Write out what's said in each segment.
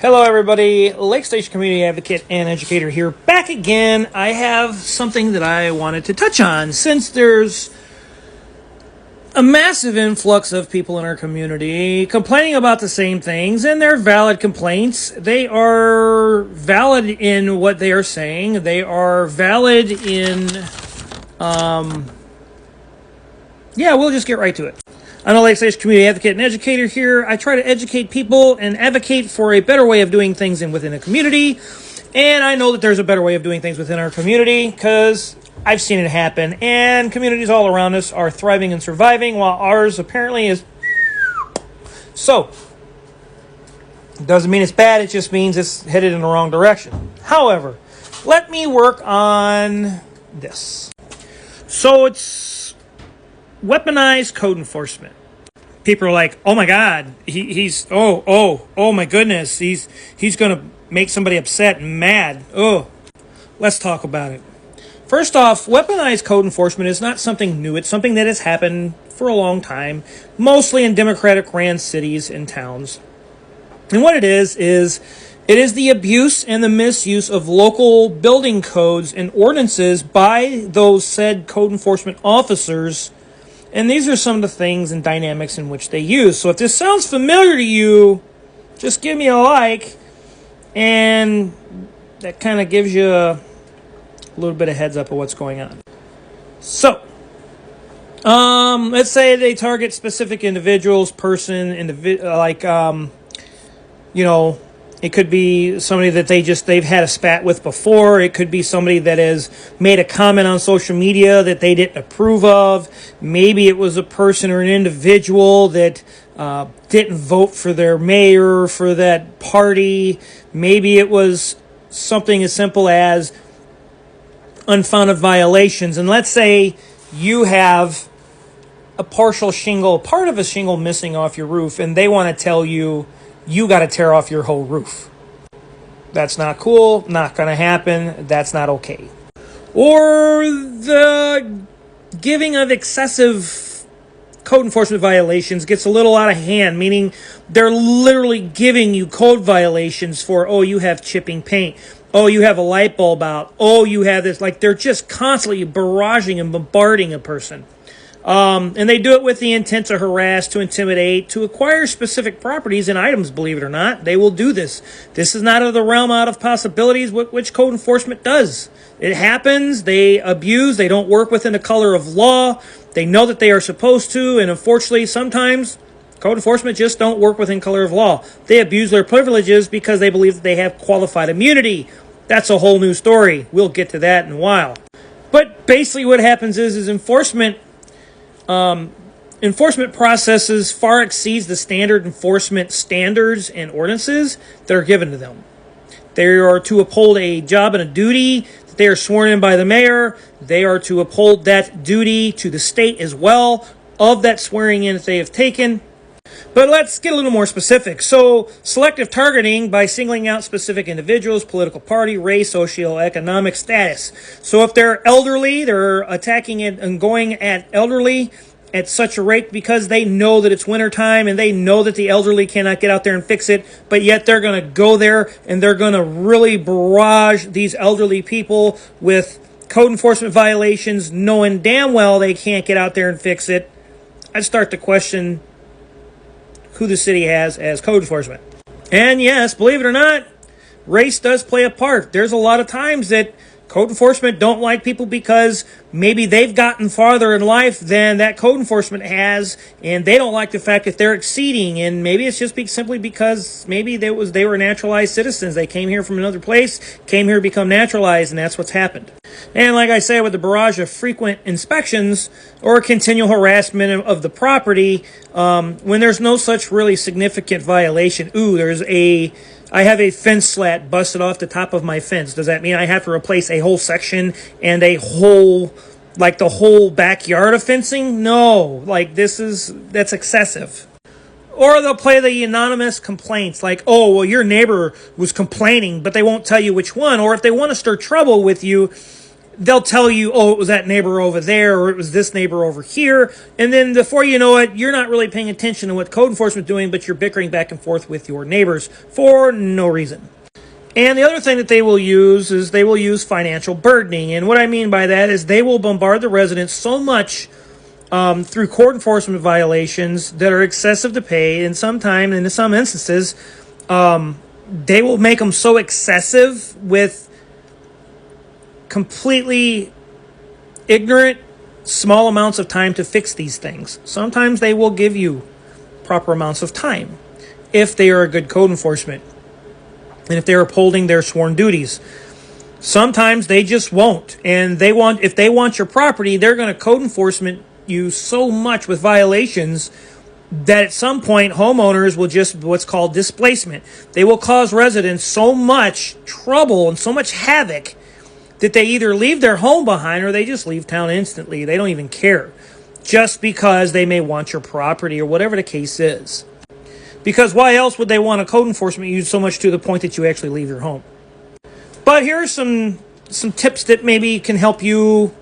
Hello everybody, Lake Station Community Advocate and Educator here, back again. I have something that I wanted to touch on. Since there's a massive influx of people in our community complaining about the same things, and they're valid complaints. They are valid in what they are saying. They are valid in, we'll just get right to it. I'm a Lake Station Community Advocate and Educator here. I try to educate people and advocate for a better way of doing things within a community. And I know that there's a better way of doing things within our community because I've seen it happen. And communities all around us are thriving and surviving while ours apparently is... So, it doesn't mean it's bad. It just means it's headed in the wrong direction. However, let me work on this. So it's weaponized code enforcement. People are like, oh my God, oh my goodness, he's going to make somebody upset and mad. Oh, let's talk about it. First off, weaponized code enforcement is not something new. It's something that has happened for a long time, mostly in Democratic ran cities and towns. And what it is it is the abuse and the misuse of local building codes and ordinances by those said code enforcement officers. And these are some of the things and dynamics in which they use. So if this sounds familiar to you, just give me a like, and that kind of gives you a little bit of heads up of what's going on. So, let's say they target specific individuals, it could be somebody that they've had a spat with before. It could be somebody that has made a comment on social media that they didn't approve of. Maybe it was a person or an individual that didn't vote for their mayor, for that party. Maybe it was something as simple as unfounded violations. And let's say you have a part of a shingle missing off your roof, and they want to tell you, you got to tear off your whole roof. That's not cool, not going to happen, that's not okay. Or the giving of excessive code enforcement violations gets a little out of hand, meaning they're literally giving you code violations for, oh, you have chipping paint, oh, you have a light bulb out, oh, you have this. Like, they're just constantly barraging and bombarding a person. And they do it with the intent to harass, to intimidate, to acquire specific properties and items, believe it or not. They will do this. This is not out of the realm out of possibilities, which code enforcement does. It happens. They abuse. They don't work within the color of law. They know that they are supposed to, and unfortunately, sometimes code enforcement just don't work within color of law. They abuse their privileges because they believe that they have qualified immunity. That's a whole new story. We'll get to that in a while. But basically what happens is enforcement processes far exceeds the standard enforcement standards and ordinances that are given to them. They are to uphold a job and a duty that they are sworn in by the mayor. They are to uphold that duty to the state as well of that swearing in that they have taken. But let's get a little more specific. So, selective targeting by singling out specific individuals, political party, race, socioeconomic status. So if they're elderly, they're attacking it and going at elderly at such a rate because they know that it's wintertime and they know that the elderly cannot get out there and fix it, but yet they're going to go there and they're going to really barrage these elderly people with code enforcement violations, knowing damn well they can't get out there and fix it. I'd start to question who the city has as code enforcement. And yes, believe it or not, race does play a part. There's a lot of times that code enforcement don't like people because maybe they've gotten farther in life than that code enforcement has, and they don't like the fact that they're exceeding. And maybe it's just simply because maybe they were naturalized citizens. They came here from another place, came here to become naturalized, and that's what's happened. And like I said, with the barrage of frequent inspections or continual harassment of the property, when there's no such really significant violation, I have a fence slat busted off the top of my fence. Does that mean I have to replace a whole section and the whole backyard of fencing? No, that's excessive. Or they'll play the anonymous complaints like, oh, well, your neighbor was complaining, but they won't tell you which one. Or if they want to stir trouble with you, they'll tell you, oh, it was that neighbor over there, or it was this neighbor over here. And then before you know it, you're not really paying attention to what code enforcement is doing, but you're bickering back and forth with your neighbors for no reason. And the other thing that they will use is they will use financial burdening. And what I mean by that is they will bombard the residents so much through court enforcement violations that are excessive to pay. And sometimes, in some instances, they will make them so excessive with completely ignorant, small amounts of time to fix these things. Sometimes they will give you proper amounts of time if they are a good code enforcement and if they're upholding their sworn duties. Sometimes they just won't. And if they want your property, they're going to code enforcement you so much with violations that at some point homeowners will just what's called displacement. They will cause residents so much trouble and so much havoc that they either leave their home behind or they just leave town instantly. They don't even care, just because they may want your property or whatever the case is. Because why else would they want a code enforcement you so much to the point that you actually leave your home? But here are some tips that maybe can help you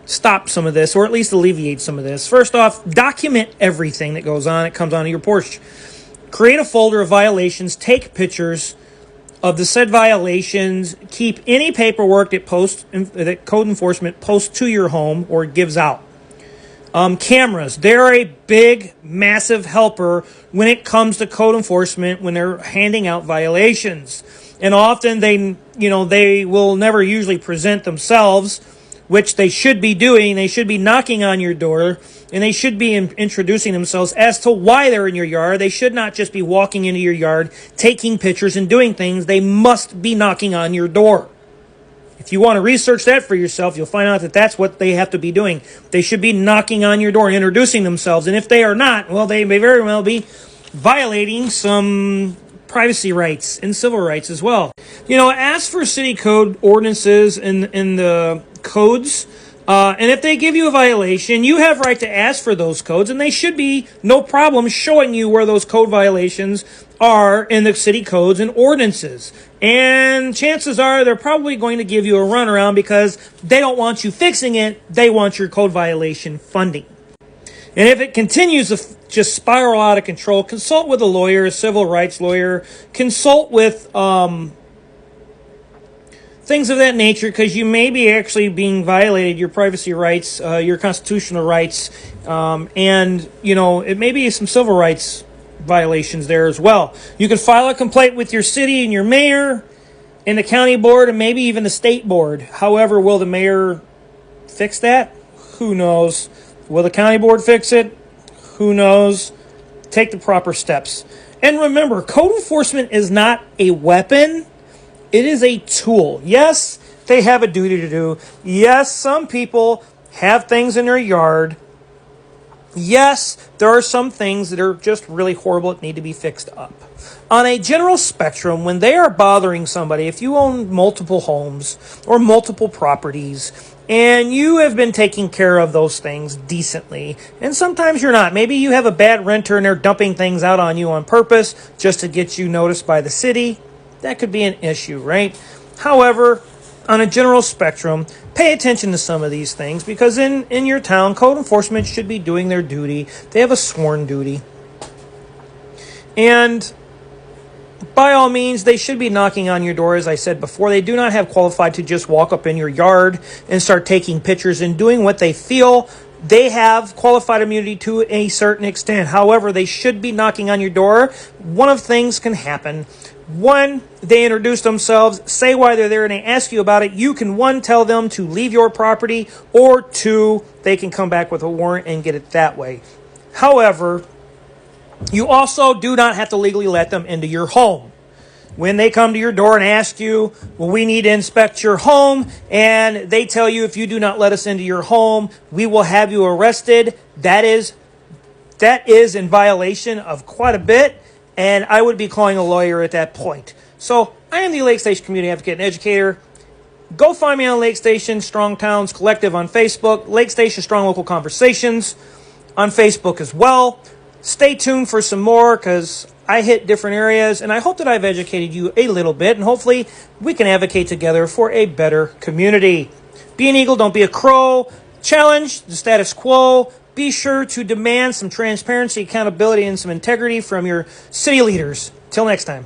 stop some of this, or at least alleviate some of this. First off, document everything that comes onto your porch. Create a folder of violations, take pictures of the said violations, keep any paperwork that code enforcement posts to your home or gives out. Cameras, they're a big, massive helper when it comes to code enforcement when they're handing out violations. And often they will never usually present themselves, which they should be doing. They should be knocking on your door, and they should be introducing themselves as to why they're in your yard. They should not just be walking into your yard, taking pictures and doing things. They must be knocking on your door. If you want to research that for yourself, you'll find out that that's what they have to be doing. They should be knocking on your door and introducing themselves. And if they are not, well, they may very well be violating some privacy rights and civil rights as well. Ask for city code ordinances in the codes. And if they give you a violation, you have right to ask for those codes, and they should be no problem showing you where those code violations are in the city codes and ordinances. And chances are they're probably going to give you a runaround because they don't want you fixing it. They want your code violation funding. And if it continues to just spiral out of control, consult with a lawyer, a civil rights lawyer. Consult with things of that nature, because you may be actually being violated, your privacy rights, your constitutional rights, and it may be some civil rights violations there as well. You can file a complaint with your city and your mayor and the county board and maybe even the state board. However, will the mayor fix that? Who knows? Will the county board fix it? Who knows? Take the proper steps. And remember, code enforcement is not a weapon. It is a tool. Yes, they have a duty to do. Yes, some people have things in their yard. Yes, there are some things that are just really horrible that need to be fixed up. On a general spectrum, when they are bothering somebody, if you own multiple homes or multiple properties, and you have been taking care of those things decently, and sometimes you're not. Maybe you have a bad renter and they're dumping things out on you on purpose just to get you noticed by the city. That could be an issue, right? However, on a general spectrum, pay attention to some of these things, because in your town, code enforcement should be doing their duty. They have a sworn duty. And by all means, they should be knocking on your door, as I said before. They do not have qualified to just walk up in your yard and start taking pictures and doing what they feel. They have qualified immunity to a certain extent. However, they should be knocking on your door. One of things can happen. One, they introduce themselves, say why they're there, and they ask you about it. You can, one, tell them to leave your property, or two, they can come back with a warrant and get it that way. However, you also do not have to legally let them into your home. When they come to your door and ask you, well, we need to inspect your home, and they tell you, if you do not let us into your home, we will have you arrested. That is in violation of quite a bit. And I would be calling a lawyer at that point. So I am the Lake Station Community Advocate and Educator. Go find me on Lake Station Strong Towns Collective on Facebook, Lake Station Strong Local Conversations on Facebook as well. Stay tuned for some more, because I hit different areas, and I hope that I've educated you a little bit, and hopefully we can advocate together for a better community. Be an eagle, don't be a crow. Challenge the status quo. Be sure to demand some transparency, accountability, and some integrity from your city leaders. Till next time.